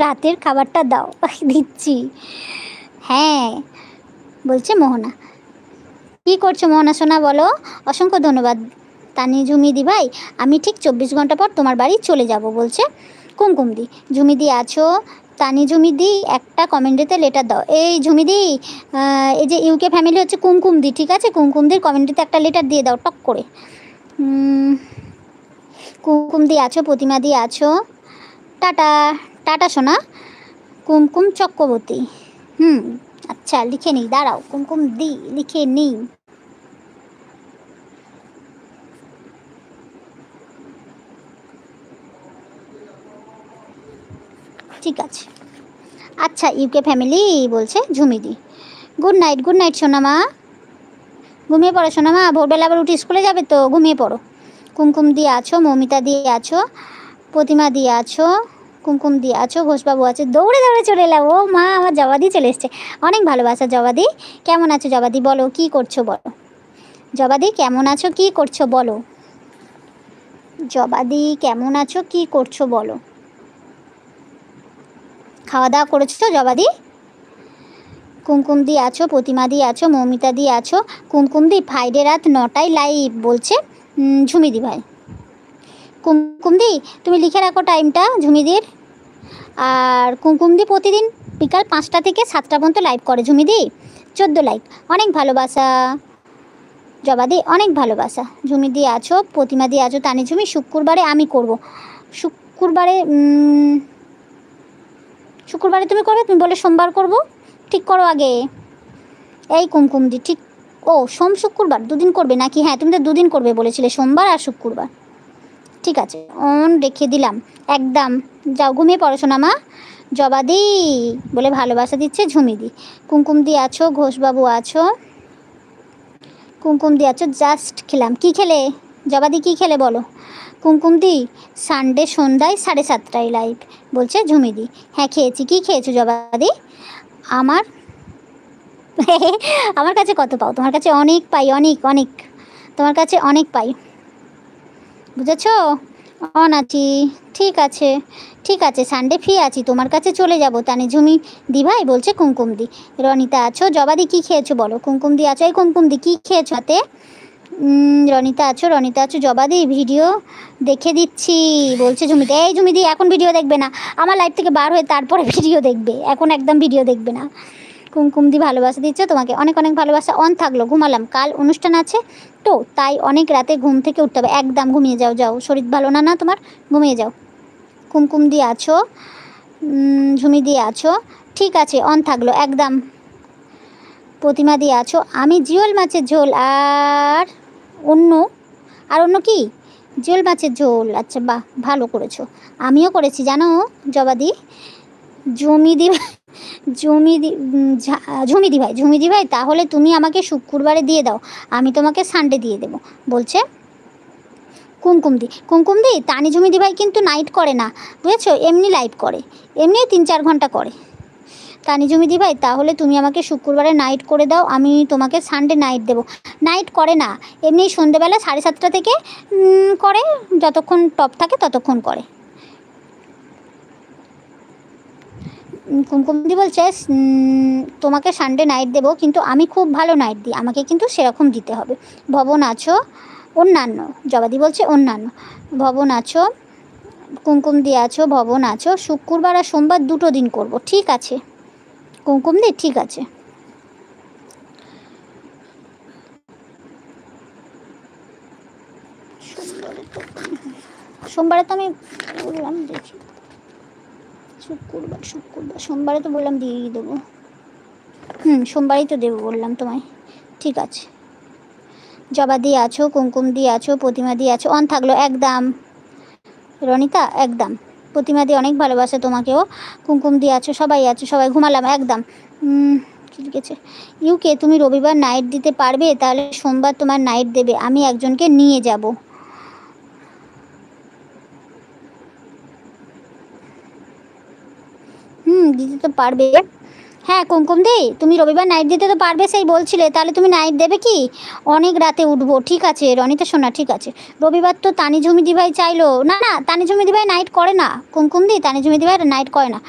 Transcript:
রাতের খাবারটা দাও। দিচ্ছি। হ্যাঁ বলছে মোহনা। কী করছো মোহনা সোনা বলো? অসংখ্য ধন্যবাদ তানি ঝুমিদি ভাই, আমি ঠিক 24 ঘন্টা পর তোমার বাড়ি চলে যাব বলছে কুমকুমদি। ঝুমিদি আছো? তানি ঝুমিদি একটা কমেন্টেতে লেটার দাও। এই ঝুমিদি, এই যে ইউকে ফ্যামিলি হচ্ছে কুমকুমদি, ঠিক আছে? কুমকুমদির কমেন্টেতে একটা লেটার দিয়ে দাও টক করে। কুমকুমদি আছো? প্রতিমাদি আছো? টাটা। টাটা সোনা। কুমকুম চক্রবর্তী। আচ্ছা লিখে নিই, দাঁড়াও কুমকুম দি লিখে নিই। ঠিক আছে। আচ্ছা ইউকে ফ্যামিলি বলছে ঝুমিদি। গুড নাইট সোনামা, ঘুমিয়ে পড়ো সোনামা, ভোরবেলা আবার উঠে স্কুলে যাবে তো, ঘুমিয়ে পড়ো। কুমকুম দিয়ে আছো? মৌমিতা দিয়ে আছো? প্রতিমা দিয়ে আছো? কুমকুম দিয়ে আছো? ঘোষবাবু আছে? দৌড়ে দৌড়ে চলে এলাম। ও মা, আমার জবাদি চলে এসছে। অনেক ভালোবাসা জবাদি। কেমন আছো জবাদি? বলো কি করছো বলো। জবাদি কেমন আছো, কি করছো বলো। জবাদি কেমন আছো, কি করছো বলো। খাওয়া দাওয়া করেছো জবাদি? কুমকুম দি আছো? প্রতিমা দি আছো? মৌমিতা দি আছো? কুমকুম দি ফ্রাইডে রাত 9টায় লাইভ বলছে ঝুমিদি ভাই। কুমকুম দি তুমি লিখে রাখো টাইমটা ঝুমিদির। আর কুমকুম দি প্রতিদিন বিকাল 5টা থেকে 7টা পর্যন্ত লাইভ করে ঝুমিদি। 14 লাইক, অনেক ভালোবাসা জবাদি, অনেক ভালোবাসা। ঝুমিদি আছো? প্রতিমা দি আছো? তানি ঝুমি শুক্রবারে আমি করব। শুক্রবারে শুক্রবারে তুমি করবে? তুমি বলে সোমবার করব, ঠিক করো আগে। এই কুমকুম দি ঠিক, ও সোম শুক্রবার দুদিন করবে নাকি? হ্যাঁ তুমি তো দুদিন করবে বলেছিলে, সোমবার আর শুক্রবার। ঠিক আছে অন রেখে দিলাম একদম। যাও ঘুমিয়ে পড়াশোনা মা। জবাদি বলে ভালোবাসা দিচ্ছে ঝুমিদি। কুমকুম দি আছো? ঘোষবাবু আছো? কুমকুম দি আছো? জাস্ট খেলাম। কি খেলে জবাদি, কি খেলে বলো। কুমকুম দি সানডে সন্ধ্যায় 7:30টায় লাইভ বলছে ঝুমিদি। হ্যাঁ খেয়েছি। কি খেয়েছো জবাদি? আমার আমার কাছে কত পাও? তোমার কাছে অনেক পাই, অনেক অনেক, তোমার কাছে অনেক পাই, বুঝেছো? অন আছি। ঠিক আছে ঠিক আছে, সানডে ফ্রি আছি, তোমার কাছে চলে যাব তানি ঝুমি দি ভাই বলছে কুমকুম দি। রনিতা আছো? জবাদি কি খেয়েছো বলো। কুমকুম দি আছো? এই কুমকুম দি কী খেয়েছো হাতে? রনিতা আছো? রনিতা আছো? জবাদি ভিডিও দেখে দিচ্ছি বলছে ঝুমিদি। এই ঝুমিদি এখন ভিডিও দেখবে না, আমার লাইফ থেকে বার হয়ে তারপরে ভিডিও দেখবে, এখন একদম ভিডিও দেখবে না। কুমকুম দি ভালোবাসা দিচ্ছে তোমাকে, অনেক অনেক ভালোবাসা। অন থাকলো, ঘুমালাম, কাল অনুষ্ঠান আছে তো তাই অনেক রাতে ঘুম থেকে উঠতে হবে। একদম ঘুমিয়ে যাও, যাও শরীর ভালো না না তোমার, ঘুমিয়ে যাও। কুমকুম দি আছো? ঝুমি দিয়ে আছো? ঠিক আছে অন থাকলো একদম। প্রতিমা দিয়ে আছো? আমি জিওল মাছের ঝোল আর অন্য কি? জিওল মাছের ঝোল। আচ্ছা বাহ, ভালো করেছো, আমিও করেছি জানো জবাদি। জমিদি ঝুমিদি ঝুমিদি ভাই তাহলে তুমি আমাকে শুক্রবারে দিয়ে দাও, আমি তোমাকে সানডে দিয়ে দেবো বলছে কুমকুম দি। তানি ঝুমিদি ভাই কিন্তু নাইট করে না বুঝেছো, এমনি লাইভ করে, এমনি 3-4 ঘন্টা করে। তানি ঝুমিদি ভাই তাহলে তুমি আমাকে শুক্রবারে নাইট করে দাও, আমি তোমাকে সানডে নাইট দেবো। নাইট করে না, এমনি সন্ধ্যেবেলা 7:30 থেকে করে, যতক্ষণ টপ থাকে ততক্ষণ করে। কুমকুমদি বলছে তোমাকে সানডে নাইট দেবো, কিন্তু আমি খুব ভালো নাইট দিই, আমাকে কিন্তু সেরকম দিতে হবে। ভবন আছো? অন্যান্য জবাদি বলছে অন্যান্য। ভবন আছো? কুমকুমদি আছো? ভবন আছো? শুক্রবার আর সোমবার 2টো দিন করব, ঠিক আছে কুমকুমদি, ঠিক আছে। সোমবারে তো আমি বললাম দেখি, শুক্রবার সোমবারে তো বললাম দিয়ে দেবো। সোমবারই তো দেবো বললাম তোমায়, ঠিক আছে। জবা দিয়ে আছো? কুমকুম দিয়ে আছো? প্রতিমা দিয়ে আছো? অন থাকলো একদম। রনিতা একদম। প্রতিমা দিয়ে অনেক ভালোবাসে তোমাকেও। কুমকুম দিয়ে আছো? সবাই আছো, সবাই ঘুমালাম একদম। কী লিখেছে? ইউকে তুমি রবিবার নাইট দিতে পারবে? তাহলে সোমবার তোমার নাইট দেবে, আমি একজনকে নিয়ে যাব। দিতে তো পারবে। হ্যাঁ কুমকুমদি তুমি রবিবার নাইট দিতে তো পারবে, সেই বলছিলে, তাহলে তুমি নাইট দেবে কি? অনেক রাতে উঠবো, ঠিক আছে রনিতা শোনা, ঠিক আছে। রবিবার তো তানি ঝুমিদি ভাই চাইলো, না না তানি ঝুমিদি ভাই নাইট করে না কুমকুমদি, তানি ঝুমিদি ভাই নাইট করে না।